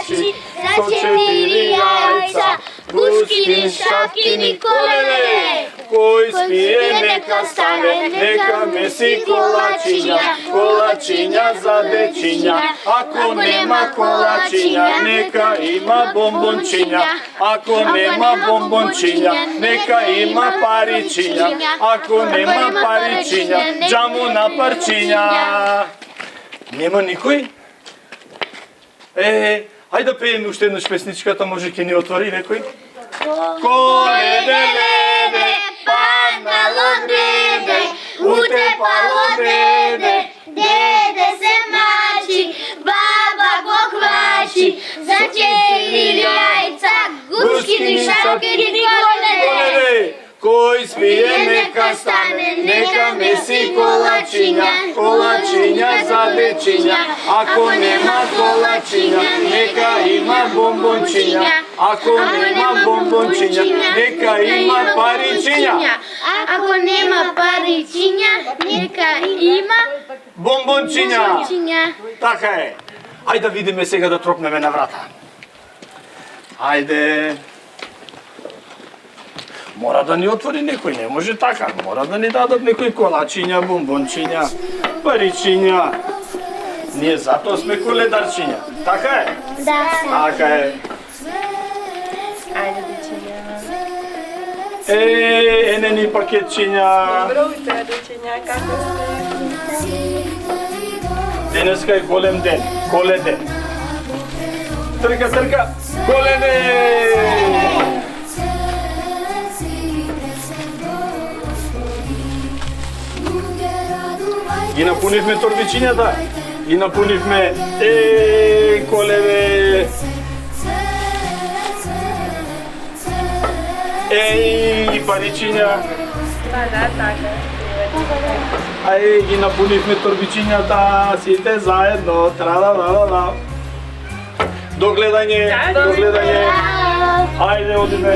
колачи, со 4 јајца, гушкини, шапкини, колеле. Кој спие нека стане, нека меси колачиња, колачиња за дечиња. Ако нема колачиња, нека има бомбончиња. Ако нема бомбончиња, нека има паричиња. Ако нема паричиња, джаму на парчиња. Нема никој? Ајде да пееме уште еднаш песничката, може ќе ни отвори некој? Коледе, леде, паднало деде, утепало деде, деде се мачи, баба го хвачи, за 4 јајца, гушкини, шапкини, коледе. Кој спие нека стане, нека меси колачиња, колачиња за дечиња. Ако нема колачиња, нека има бомбончиња. Ако нема бомбончиња, нека има паричиња. Ако нема паричиња, нека има бомбончиња. Така е. Ајде да видиме сега да тропнеме на врата. Ајде. Мора да ни отвори некој, не може така. Мора да ни дадат некој колачиња, бомбончиња, паричиња. Ние затоа сме коледарчиња. Така е? Да. Така е. Ајде дечиња. Ене ни пакетчиња. Добро утро, дечиња, како сте? Денеска е голем ден, коледен. Трка, трка, коледен! Ги напунивме торбичињата, ги напунивме колеве. И паричиња. Да, така. Ај, ги напунивме торбичињата, сите заедно, тра-да-да-да-да. До гледање, до гледање. Ајде, одиме.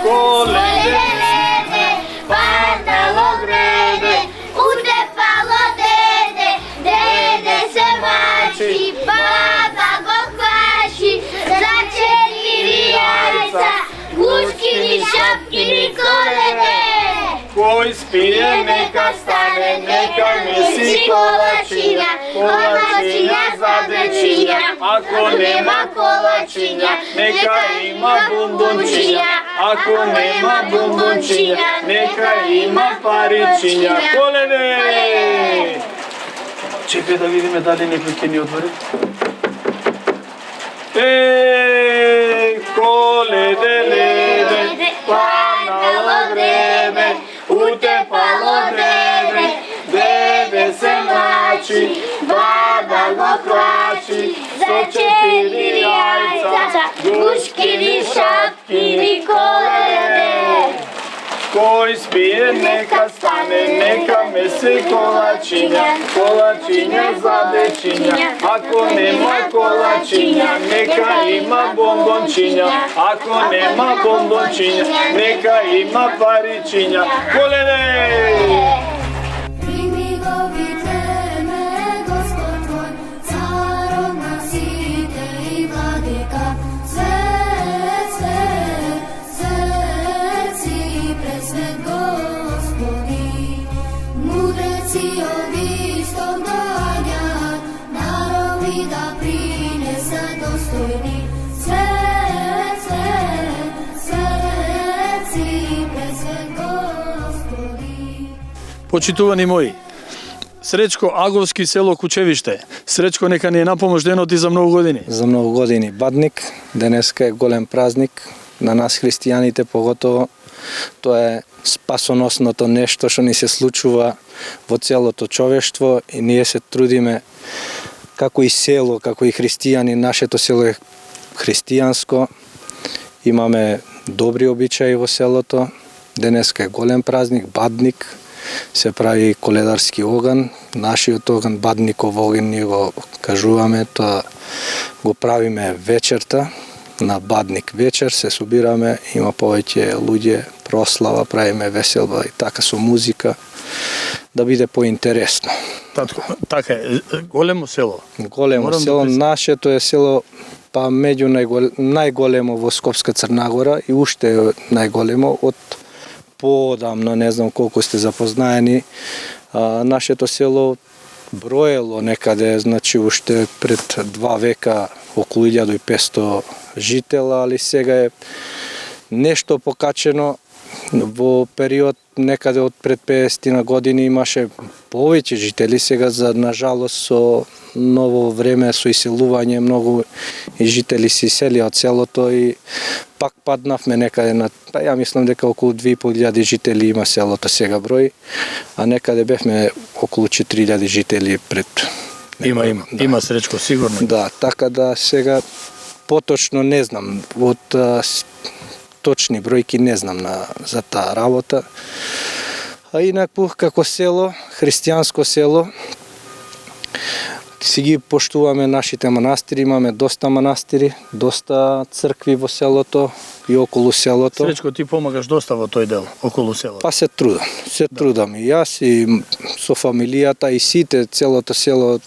Коледе, паднало греде, утепало деде, деде се мачи, баба го хвачи, за 4 јајца, гушкини, шапкини, коледе. Кој спие нека стане, нека меси колачиња, колачиња за дечиња. Ако нема колачиња, нека има бомбончиња. Ако нема бомбончиња, нека има паричиња. Коледе! Чекај да видиме дали некој ќе ни отвори. Коледе, леде, паднало време, утепало деде, деде се мачи, баба го хвачи, за 4 јајца, гушкини, шапкини, коледе. Кој спие нека стане, нека меси колачиња, колачиња за дечиња. Ако нема колачиња, нека има бомбончиња. Ако нема бомбончиња, нека има паричиња. Коледе! Почитувани мои, Сречко Аговски, село Кучевиште. Сречко, нека ни е напомош денот и за многу години. За многу години. Бадник, денеска е голем празник, на нас христијаните поготово. Тоа е спасоносното нешто што ни се случува во целото човештво и ние се трудиме како и село, како и христијани. Нашето село е христијанско, имаме добри обичаи во селото. Денеска е голем празник, Бадник, се прави коледарски оган. Нашиот оган, Бадников оган, ние го кажуваме, тоа го правиме вечерта, на Бадник вечер се собираме, има повеќе луѓе, прослава, правиме веселба и така со музика, да биде поинтересно. Татко, така е, големо село. Големо Морам да село, признам. нашето е село па меѓу најголемо во Скопска Црна Гора и уште е најголемо од поодамна, не знам колку сте запознаени. Нашето село броело некаде, значи уште пред 2 века околу 1500 житела, али сега е нешто покачено. Во период некаде од пред 50 на години имаше повеќе жители, сега за нажалост со ново време, со иселување, многу и жители се иселија од селото и пак паднавме некаде на, па ја мислам дека околу 2500 жители има селото сега број, а некаде бевме околу 4000 жители пред... Да. Има Сречко, сигурно. Да, така да сега поточно не знам, од точни бројки не знам за таа работа. А инакпу како село, христијанско село, си ги поштуваме нашите манастири, имаме доста манастири, доста цркви во селото и околу селото. Сречко, ти помагаш доста во тој дел, околу селото. Па се трудам и јас и со фамилијата и сите, целото село,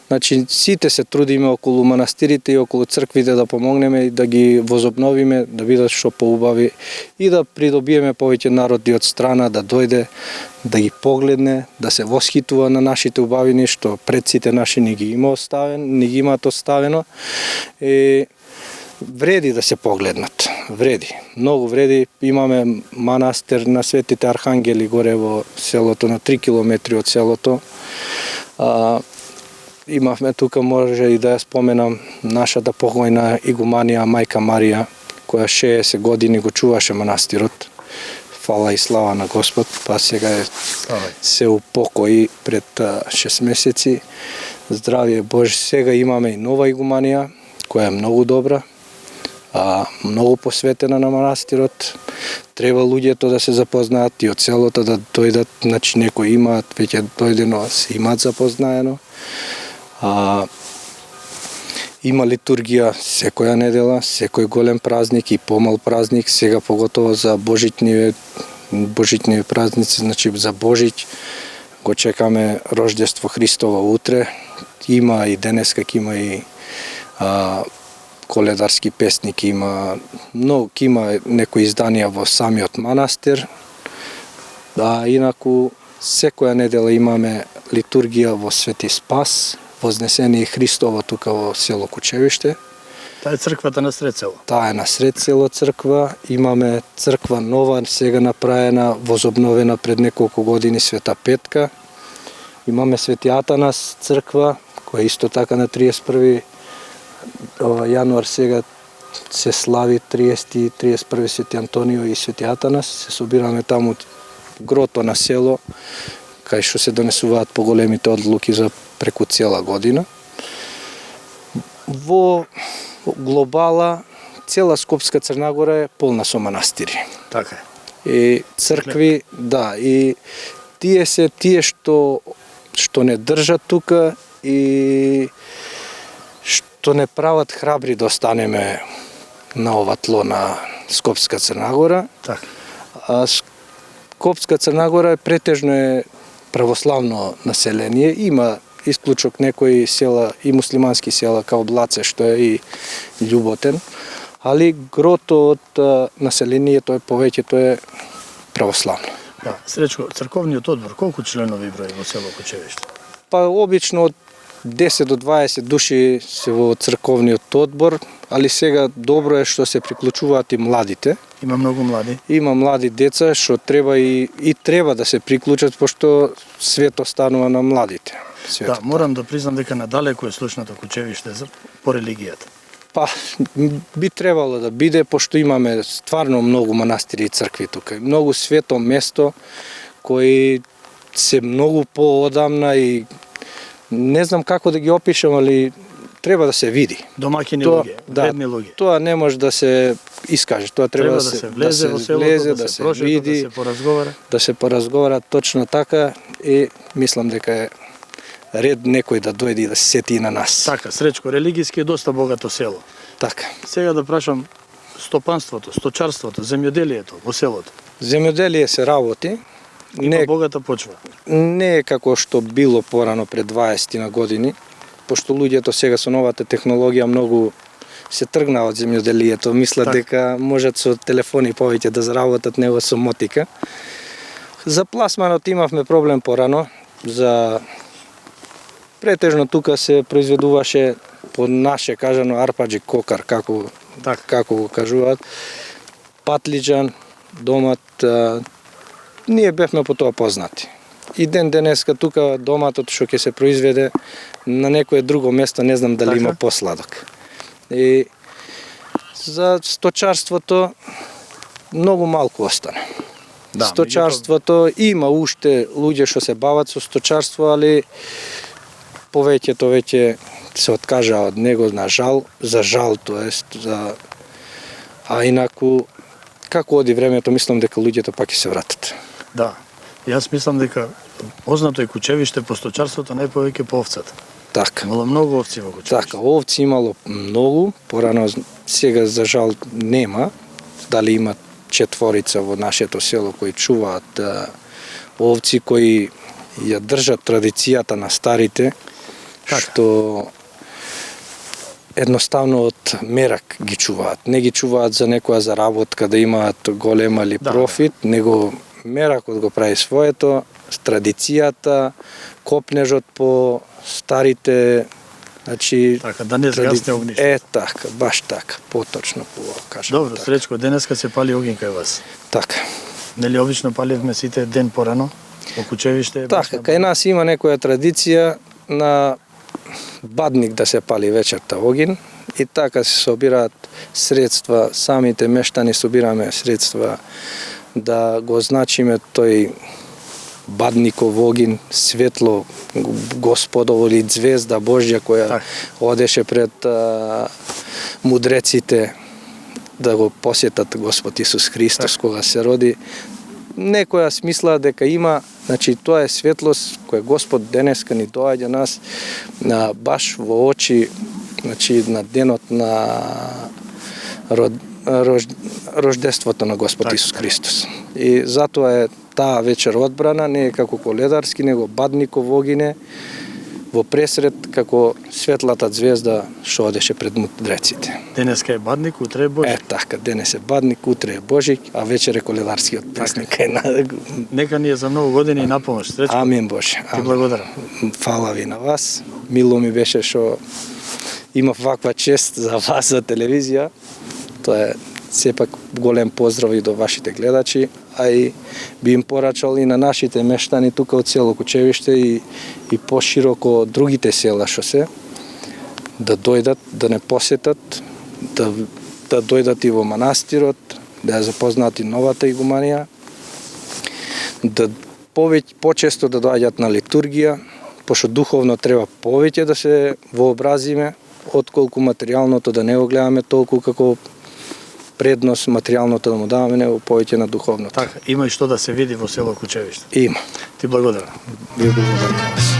значи сите се трудиме околу манастирите и околу црквите да помогнеме и да ги возобновиме, да бидат што поубави и да придобиеме повеќе народи од страна, да дојде, да ги погледне, да се восхитува на нашите убавини што предците наши ни ги имаат оставено. И вреди да се погледнат, вреди, многу вреди. Имаме манастир на Светите Архангели горе во селото, на 3 километри од селото. Имавме тука, може и да ја споменам, нашата покојна игуманија Мајка Марија, која 60 години го чуваше манастирот. Фала и слава на Господ, па сега се упокои пред 6 месеци. Здравје Боже, сега имаме и нова игуманија, која е многу добра, многу посветена на манастирот. Треба луѓето да се запознаат и од селото да дојдат, значи некои имаат веќе дојдено, се имаат запознаено. Има литургија секоја недела, секој голем празник и помал празник, сега поготово за божитниви празници, значи за Божиќ го чекаме Рождество Христово утре. Има и денеска, има и коледарски песник, има некои изданија во самиот манастир. Инаку секоја недела имаме литургија во Свети Спас, Вознесение Христово тука во село Кучевиште. Таа е црквата на сред село. Таа е на сред село црква. Имаме црква нова, сега направена, возобновена пред неколку години, Света Петка. Имаме Свети Атанас црква, која исто така на 31 јануар сега се слави 30 и 31 Свети Антонио и Свети Атанас. Се собираме таму грото на село, кај што се донесуваат поголемите одлуки за преку цела година. Во глобала, цела Скопска Црна Гора е полна со манастири. Така е. И цркви, да, и тие што не држат тука и што не прават храбри да останеме на ова тло на Скопска Црна Гора. Така. Скопска Црна Гора е претежно православно население. Има исклучок некои села и муслимански села као Блаце, што е и Љуботен, али грото од населението е повеќето е православно. Да, Сречко, црковниот одбор колку членови брои во село Кучевиште? Па обично од 10 до 20 души се во црковниот одбор, али сега добро е што се приклучуваат и младите. Има многу млади. Има млади деца што треба и треба да се приклучат, пошто свет останува на младите. Да, морам да признам дека надалеку е слушнато Кучевиште по религијата. Па, би требало да биде, пошто имаме стварно многу манастири и цркви тука. Многу свето место, кои се многу поодамна и не знам како да ги опишам, али треба да се види. Домаќини луѓе, вредни луѓе. Тоа не може да се искаже, тоа треба да се влезе во селото, да се прошета, види, да се поразговара. Да се поразговара точно така и мислам дека е ред некој да дојде и да се сети и на нас. Така, Сречко, религиски е доста богато село. Така. Сега да прашам, стопанството, сточарството, земјоделието во селото? Земјоделие се работи, Има богата почва. не е како што било порано пред 20 на години, пошто луѓето сега со новата технологија многу се тргнаа од земјоделието, мислат Така. дека можат со телефони повеќе да заработат него со мотика. За пласманот имавме проблем порано, за претежно тука се произведуваше по наше кажано арпаџи кокар, како го кажуваат, патлиџан, домат, ние бевме по тоа познати. И ден денеска тука доматот што ќе се произведе на некое друго место, не знам дали Така? има посладок. И за сточарството многу малку остана. Да, Сточарството има уште луѓе што се бават со сточарство, али повеќето веќе се откажаа од него за жал, тоест а инаку како оди времето, мислам дека луѓето пак ќе се вратат. Да. Јас мислам дека познато е кучевиште по сточарството најповеќе по овцата. Така. Имало многу овци во кучевиште. Така, овци имало многу, порано сега за жал нема, дали има 4 во нашето село кои чуваат овци, кои ја држат традицијата на старите, Така. што едноставно од мерак ги чуваат. Не ги чуваат за некоја заработка да имаат голема или Да, профит, него меракот го прави своето, с традицијата, копнежот по старите, значи Така, да не згасне огниште. така, баш така, поточно по кажам. Добро, така. Сречко, денеска се пали огин кај вас. Така. Нели обично паливме сите ден порано во кучевиште? Така, кај нас има некоја традиција на бадник да се пали вечерта огин и така се собираат средства, самите мештани собираме средства да го означиме тој бадников огин, светло Господово или звезда Божја која Так. одеше пред мудреците да го посетат Господ Исус Христос кога се роди. Некоја смисла дека има, значи тоа е светлост која Господ денеска ни доаѓа нас баш во очи, значи на денот на рождеството на Господ Така. Исус Христос. И затоа е таа вечер одбрана, не е како коледарски, него бадников огин е во пресред како светлата звезда што одеше пред мудреците. Денеска е бадник, утре е Божи. Така, денес е бадник, утре е Божик, а вечер е коледарскиот песник. Нека ни е за многу години и напомош. Сречко. Амин Боже. Ти Амин. благодарам. Фала ви на вас. Мило ми беше што имав ваква чест за вас за телевизија. Тоа е сепак голем поздрав и до вашите гледачи, а и би им порачал и на нашите мештани тука од село Кучевиште и пошироко од другите села што се, да дојдат, да не посетат, да дојдат и во манастирот, да ја запознаат и новата игуманија, да почесто да доаѓаат на литургија, пошто духовно треба повеќе да се вообразиме, отколку материјалното да не го гледаме толку како предност материјалното да му даваме, него повеќе на духовното. Така, има и што да се види во село Кучевиште. Има. Ти благодарам. Ви благодарам на вас.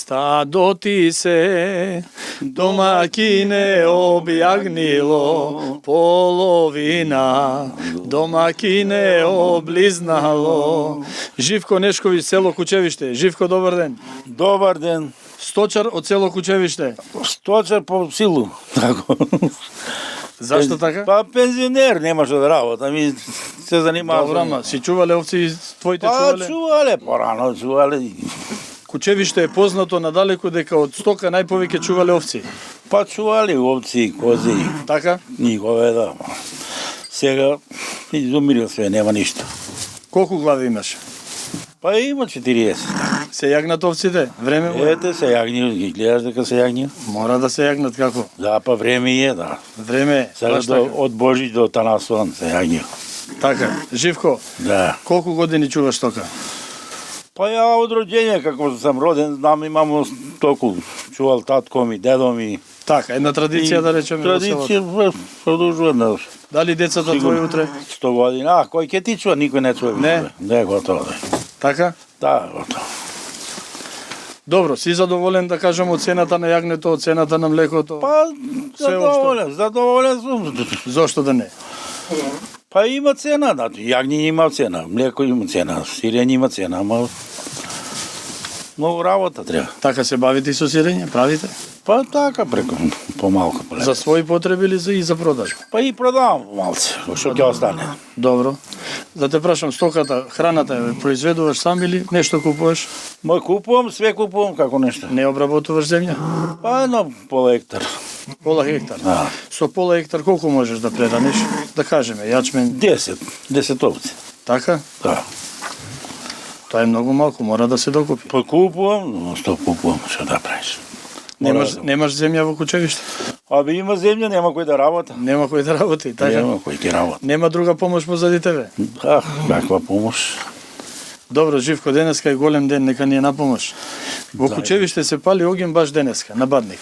Стадо ти се Домакине објагнило половина, домакине облизнало. Живко Нешковиќ, село Кучевиште. Живко, добар ден. Добар ден. Сточар од село Кучевиште. Сточар по силу. Тако. Зашто така? Па пензионер, нема што да работа. Ми се занимава. Добра, ма, си чувале овци, твоите Па чувале? чувале, порано чувале. Кучевиште е познато надалеку дека од стока најповеќе чувале овци. Па чували овци, кози, Така? и говеда. Сега изумирил све, нема ништо. Колку глави имаш? Па има 40. Се јагнат овците? Време му е? Ете се јагни, ги гледаш дека се јагни. Мора да се јагнат, како? Да, па време е, да. Време е. Сега Баш до, така. од Божи до Танасован се јагни. Така. Живко, Да. колку години чуваш тока? Па ја од роѓење, како сам роден, знам, имамо толку. Чувал татко ми, дедо ми. Така, една традиција да речеме во селото. Традиција продолжува на Дали децата твои утре? 100 години. А, кој ќе ти чува, никој не чува. Не. Не, готово да. Така? Да, готово. Добро, си задоволен да кажам од цената на јагнето, од цената на млекото? Па, Све задоволен сум. Зошто да не? Па има цена, значи, јагни има цена, млеко има цена, сирење има цена, ама многу работа треба. Така се бавите и со сирење, правите? Па така преку помалку полека. За своји потреби или и за продажба? Па и продавам малце, што ќе остане. Добро. Да те прашам, стоката, храната ја произведуваш сам или нешто купуваш? Мој купувам, све купувам како нешто. Не обработуваш земја? Па едно пола хектар. Пола хектар. Да. Со пола хектар колку можеш да преданеш? Да кажеме, јачмен. 10 овци. Така? Да. Тоа е многу малку, мора да се докупи. Па купувам, но што купувам, што да правиш. Немаш земја во Кучевиште? Абе има земја, нема кој да работа. Нема кој да работи, така? Нема кој ќе работа. Нема друга помош позади тебе? Каква помош? Добро, Живко, денеска е голем ден, нека ни е на помош. Во Кучевиште се пали оѓен баш денеска, на Бадник.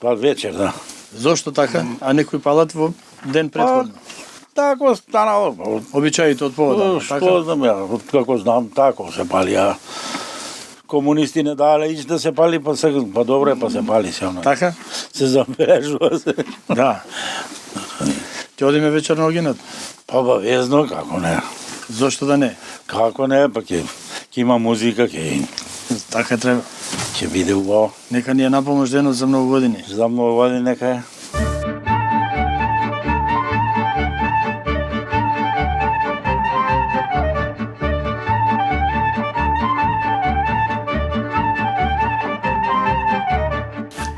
Па вечер, да. Зошто така? А некои палат во ден предходно. Тако станало. Обичаите од повода, Што така? знам ја, како знам, тако се пали, а комунисти не дале ич да се пали, па добро е, па се пали се она. Така? Се забележува се. Да. Ќе одиме вечер на огинот? Па обавезно, како не. Зошто да не? Како не, па ќе има музика, Така треба. ќе биде убаво. Нека ни е на помош денот за многу години. За многу години нека е.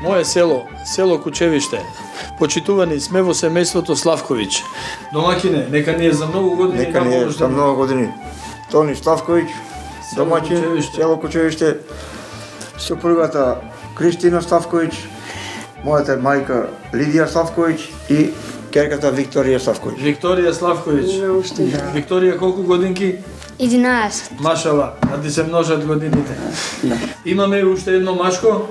Моје село, село Кучевиште. Почитувани сме во семејството Славковиќ. Домакине, нека ни е за многу години. Нека на ни е помош за денот. многу години. Тони Славковиќ, домаќин, Кучевиште. село Кучевиште, супругата Кристина Славковиќ, мојата мајка Лидија Славковиќ и керката Викторија Славковиќ. Викторија Славковиќ. Викторија, колку годинки? 11. Машала, да ти се множат годините. Имаме уште едно машко.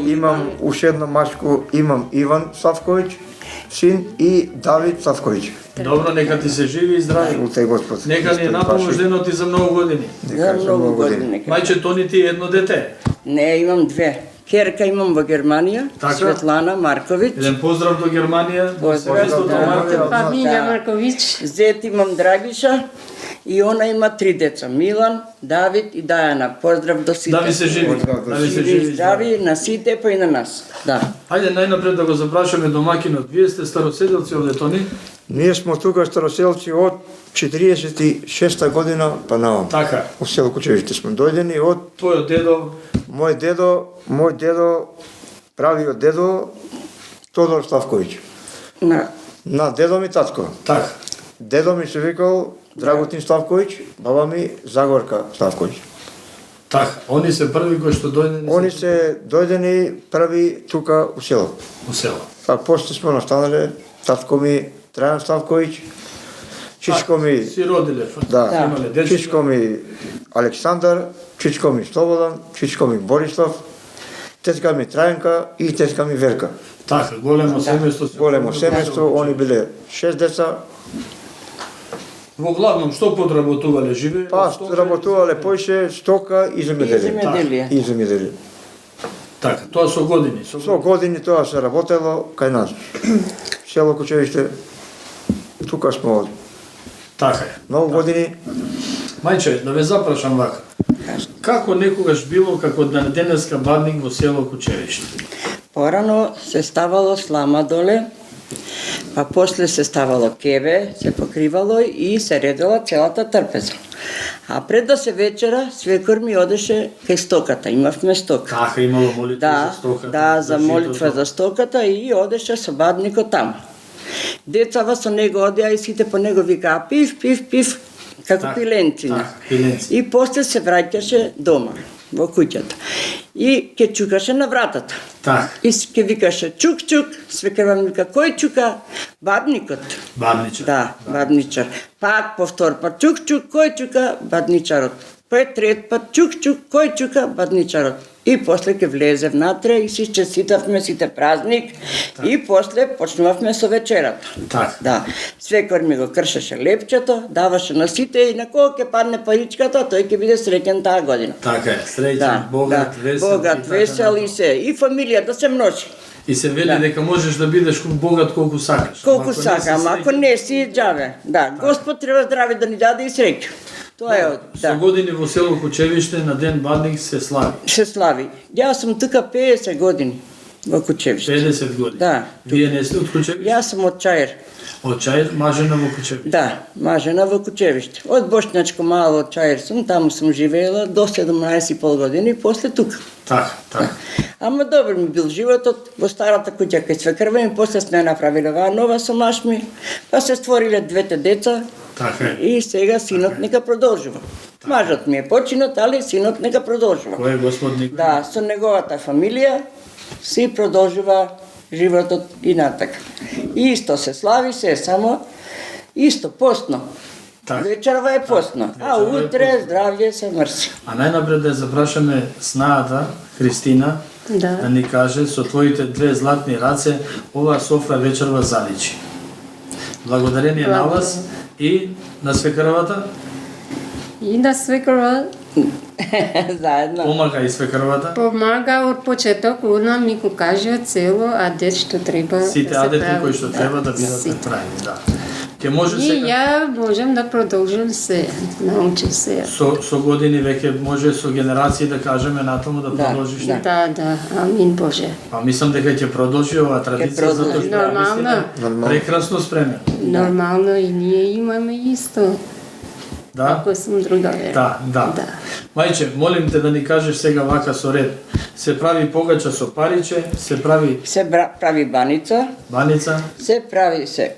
Имам уште едно мачко, имам Иван Славковиќ, син и Давид Славковиќ. Добро, нека ти се живи и здрави. Утеј Господ. Нека ни е на помош денот и за многу години. Нека за многу години. Мајче, Тони, ти е едно дете. Не, имам две. Керка имам во Германија, Така. Светлана Марковиќ. Еден поздрав до Германија. Поздрав, семејството да. Марков. Фамилија Да. Марковиќ. Зет имам Драгиша и она има 3 деца, Милан, Давид и Дајана. Поздрав до сите. Да ви се живи. Да ви се Живи живи и здрави на сите, па и на нас. Да. Ајде најнапред да го запрашаме домакинот. Вие сте староседелци овде, Тони? Ние сме тука староселци од 46 година па наам. Така. У село Кучевиште сме дојдени од Твојот дедо, мој дедо, правиот дедо Тодор Славковиќ. На дедо ми татко. така. Дедо ми се викал Драготин Славковиќ, баба ми Загорка Славковиќ. Така. Они се први кои што дојдени Они се дојдени први тука у село. у село. Па после сме настанале татко ми Трајан Славковиќ, чичко ми Си родиле. да, Имале дечица. чичко ми Александар, чичко ми Слободан, чичко ми Борислав, тетка ми Трајанка и тетка ми Верка. Така, големо семејство. Големо семејство, они биле 6 деца. Во главном што подработувале, живееле? Па работувале поише стока и земјоделие. Земјоделие. И земјоделие. Така, тоа со години. Со години тоа се работело кај нас. Село Кучевиште, тука сме од Така е. многу години. Мајче, да ве запрашам вака. Како некогаш било како денеска бадник во село Кучевиште? Порано се ставало слама доле, па после се ставало кебе, се покривало и се редела целата трпеза. А пред да се вечера, свекор ми одеше кај стоката, имавме стока. Така имало молитва Да, за стоката. да, за молитва житото. за стоката и одеше со бадникот таму. Децава со него одеа и сите по него викаа пив, пив, пив, како Так, пиленци. так, пиленци. И после се враќаше дома, во куќата. И ке чукаше на вратата. Така, И ке викаше чук, чук, свекрва ми вика, кој чука? Бадникот. бадничар. Да, бадничар. Пак повтор пат чук, чук, кој чука? Бадничарот. Пет трет пат чук, чук, кој чука? Бадничарот. И после ке влезе внатре и си честитавме сите празник и после почнувавме со вечерата. Така. Да, свекор ми го кршеше лепчето, даваше на сите и на кога ќе падне паричката, тој ќе биде среќен таа година. Така е, среќен, Да, богат, да, весел. богат, и така весел и натаму. се. И фамилијата се множи. И се вели Да. дека можеш да бидеш богат колку сакаш. Колку Ама ако не сака, си ама ако среќен, не си џаве. Да, Господ треба здраве да ни даде и среќа. Тоа е од, Со да. години во село Кучевиште на ден бадник се слави. Се слави. Јас сум тука 50 години во Кучевиште. 50 години. Да. Вие не сте од Кучевиште? Јас сум од Чаир. Од Чаир, мажена во Кучевиште. Да, мажена во Кучевиште. Од Бошњачко мало од Чаир сум, таму сум живеела до 17,5 години, после тука. Така, така. Ама добар ми бил животот во старата куќа кај свекрва ми, после сме направиле оваа нова со маш ми, па се створиле двете деца Така е. и сега синот нека продолжува. Мажот ми е починат, али синот нека продолжува. Кој е Господ Никој? Да, со неговата фамилија си продолжува животот и натака. И исто се слави, се е само исто постно. Така. Вечерва е постно, а Вечерва е утре постно. здравје се мрси. А најнапред да ја запрашаме снаата, Христина, да ни каже со твоите две златни раце, оваа софра вечерва заличи. Благодарение на вас и на свекрвата, И да свекрва Заедно. помага и свекрвата. помага од почеток, она ми го каже цело адет што треба Сите да се адети прави. кои што треба да бидат Сите. направени, да. Ке може И сега ја можам да продолжам се, научи се. со години веќе може со генерации да кажеме натаму да Да, продолжиш. да. Да, амин Боже. Па мислам дека ќе продолжи оваа традиција продолжи. затоа што е Нормално. вистина прекрасно спремен. Нормално и ние имаме исто. Да? Ако сум друга вера. Да, да. Да. Мајче, молим те да ни кажеш сега вака со ред. Се прави погача со париче, се прави Се прави баница, баница, се прави се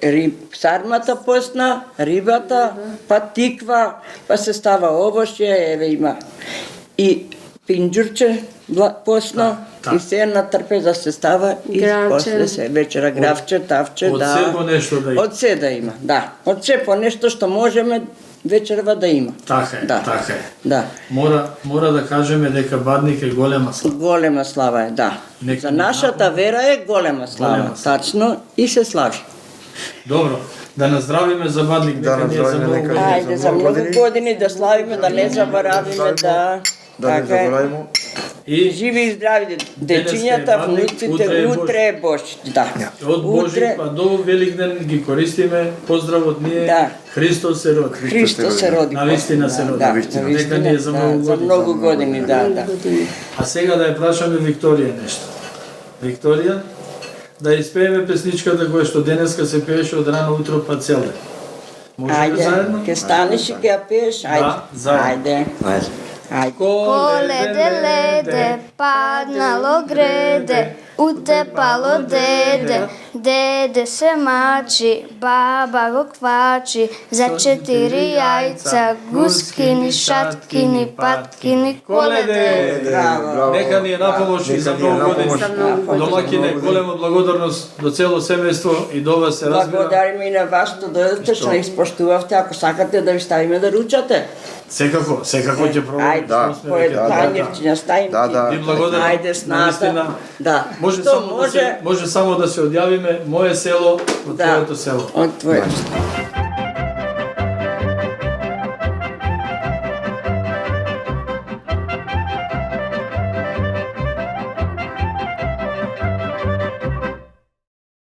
сармата постна, рибата, па тиква, па се става овошје, еве има и пинџурче постно, Да, да. и се на трпеза се става и Гравче. после се вечера гравче, тавче, од да. се по нешто да има. Од се да има, да. Од се по нешто што можеме вечерва да има. Така е, Да. така е. Да. Мора да кажеме дека бадник е голема слава. Голема слава е, да. Нека За ни нашата напомни. вера е голема слава, Голема слава. тачно, и се слави. Добро, да наздравиме за бадник, Да дека ние за наздравиме, многу нека години. ни- Ајде, за за многу многу години. години да славиме, да не заборавиме, да... Да не Така е. заборавимо. И Живи и здрави Денеска е дечињата, бадник, внуците, утре е утре е Божи. Да. од Божи Утре па до Великден ги користиме. Поздрав од ние. Да. Христос се роди. Христос се роди. Навистина се роди. Да, Навистина. навистина, Нека ние за многу да, за години. многу години, да, да. А сега да ја прашаме Викторија нешто. Викторија, да испееме песничката која што денеска се пееше од рано утро па цел ден. Можеме Ајде, заедно? ке станеш и ке ја пееш, ајде. заедно. Ајде, Ајде. ајде. Коледе леде, паднало греде, утепало деде, деде се мачи, баба го квачи, за 4 јајца, гускини, шаткини, паткини, коледе. Браво. Нека ни е напомош и за Нека ни е многу години. напомош. Домакине, голема благодарност до цело семејство и до вас се разбира. Благодариме и на вас што дојдете, што не испоштувавте, ако сакате да ви ставиме да ручате. Секако ќе пробаме. Ајде, Да. по едно танјирчиња ставим Да, ти. да. Ви благодарам. Ајде с Навистина. ната. Да. Може Што само да се може само да се одјавиме мое село од Да. твоето село. Од твоето.